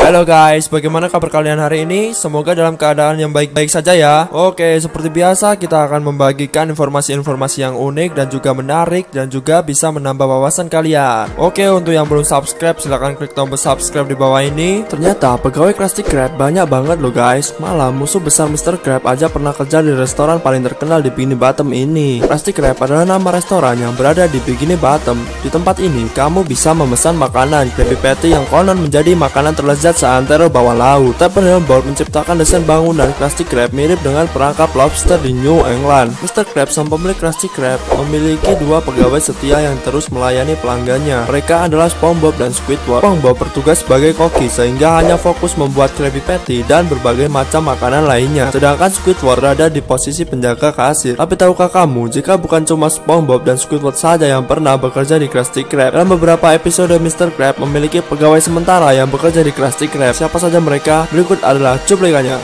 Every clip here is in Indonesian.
Halo guys, bagaimana kabar kalian hari ini? Semoga dalam keadaan yang baik-baik saja ya. Oke, seperti biasa kita akan membagikan informasi-informasi yang unik dan juga menarik dan juga bisa menambah wawasan kalian. Oke, untuk yang belum subscribe silahkan klik tombol subscribe di bawah ini. Ternyata pegawai Krusty Krab banyak banget loh guys. Malah musuh besar Mr. Krab aja pernah kerja di restoran paling terkenal di Bikini Bottom ini. Krusty Krab adalah nama restoran yang berada di Bikini Bottom. Di tempat ini kamu bisa memesan makanan Krabby Patty yang konon menjadi makanan terlezat seantero bawah laut. Tavern Board menciptakan desain bangunan Krusty Krab mirip dengan perangkap lobster di New England. Mr. Krab sang pemilik Krusty Krab memiliki dua pegawai setia yang terus melayani pelanggannya. Mereka adalah SpongeBob dan Squidward. SpongeBob bertugas sebagai koki sehingga hanya fokus membuat Krabby Patty dan berbagai macam makanan lainnya. Sedangkan Squidward berada di posisi penjaga kasir. Tapi tahukah kamu jika bukan cuma SpongeBob dan Squidward saja yang pernah bekerja di Krusty Krab? Dalam beberapa episode Mr. Krab memiliki pegawai sementara yang bekerja di Krusty Krab. Siapa saja mereka? Berikut adalah cuplikannya.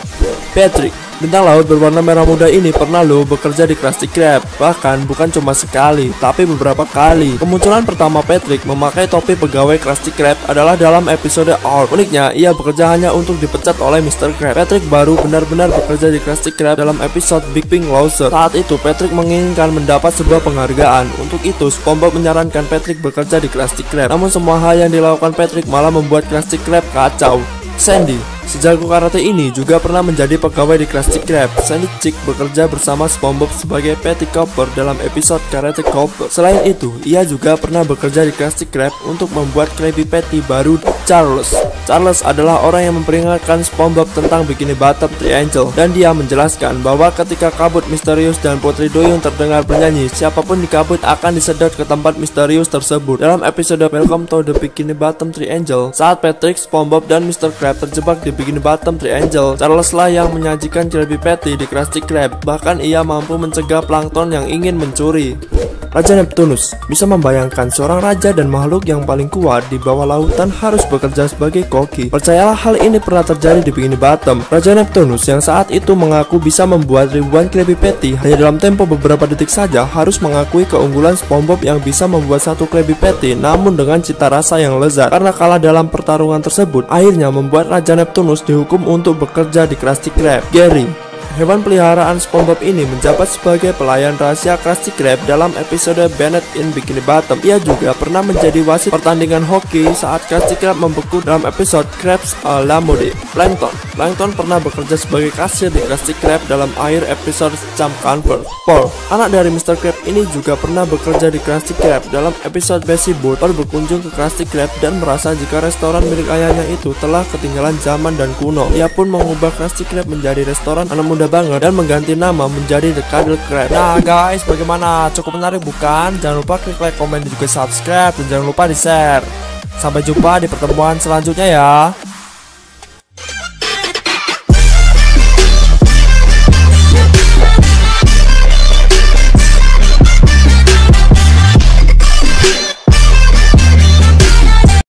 Patrick, bintang laut berwarna merah muda ini pernah loh bekerja di Krusty Krab. Bahkan bukan cuma sekali, tapi beberapa kali. Kemunculan pertama Patrick memakai topi pegawai Krusty Krab adalah dalam episode Ork. Uniknya, ia bekerja hanya untuk dipecat oleh Mr. Krab. Patrick baru benar-benar bekerja di Krusty Krab dalam episode Big Pink Lobster. Saat itu Patrick menginginkan mendapat sebuah penghargaan. Untuk itu, SpongeBob menyarankan Patrick bekerja di Krusty Krab. Namun semua hal yang dilakukan Patrick malah membuat Krusty Krab kacau. Sandy, si jago karate ini juga pernah menjadi pegawai di Krusty Krab. Sandy Chick bekerja bersama SpongeBob sebagai Patty Cooper dalam episode Karate Cooper. Selain itu, ia juga pernah bekerja di Krusty Krab untuk membuat Krabby Patty baru. Charles adalah orang yang memperingatkan SpongeBob tentang Bikini Bottom Triangle, dan dia menjelaskan bahwa ketika kabut misterius dan Putri Duyung terdengar bernyanyi, siapapun di kabut akan disedot ke tempat misterius tersebut. Dalam episode Welcome to the Bikini Bottom Triangle, saat Patrick, SpongeBob, dan Mr. Krab terjebak di Bikini Bottom Triangle, Charles lah yang menyajikan Krabby Patty di Krusty Krab. Bahkan ia mampu mencegah plankton yang ingin mencuri. Raja Neptunus, bisa membayangkan seorang raja dan makhluk yang paling kuat di bawah lautan harus bekerja sebagai koki. Percayalah hal ini pernah terjadi di Bikini Bottom. Raja Neptunus yang saat itu mengaku bisa membuat ribuan Krabby Patty hanya dalam tempo beberapa detik saja harus mengakui keunggulan SpongeBob yang bisa membuat satu Krabby Patty namun dengan cita rasa yang lezat. Karena kalah dalam pertarungan tersebut, akhirnya membuat Raja Neptunus dihukum untuk bekerja di Krusty Krab. Gary, hewan peliharaan SpongeBob ini menjabat sebagai pelayan rahasia Krusty Krab dalam episode Bennett in Bikini Bottom. Ia juga pernah menjadi wasit pertandingan hoki saat Krusty Krab membeku dalam episode Krabs à la mode. Plankton pernah bekerja sebagai kasir di Krusty Krab dalam akhir episode Jump Convert. Paul, anak dari Mr. Krab ini juga pernah bekerja di Krusty Krab dalam episode Bessie Boot. Paul berkunjung ke Krusty Krab dan merasa jika restoran milik ayahnya itu telah ketinggalan zaman dan kuno. Ia pun mengubah Krusty Krab menjadi restoran anak muda banget dan mengganti nama menjadi The Cuddle Crab. Nah guys, bagaimana? Cukup menarik bukan? Jangan lupa klik like, komen, dan juga subscribe, dan jangan lupa di share. Sampai jumpa di pertemuan selanjutnya ya.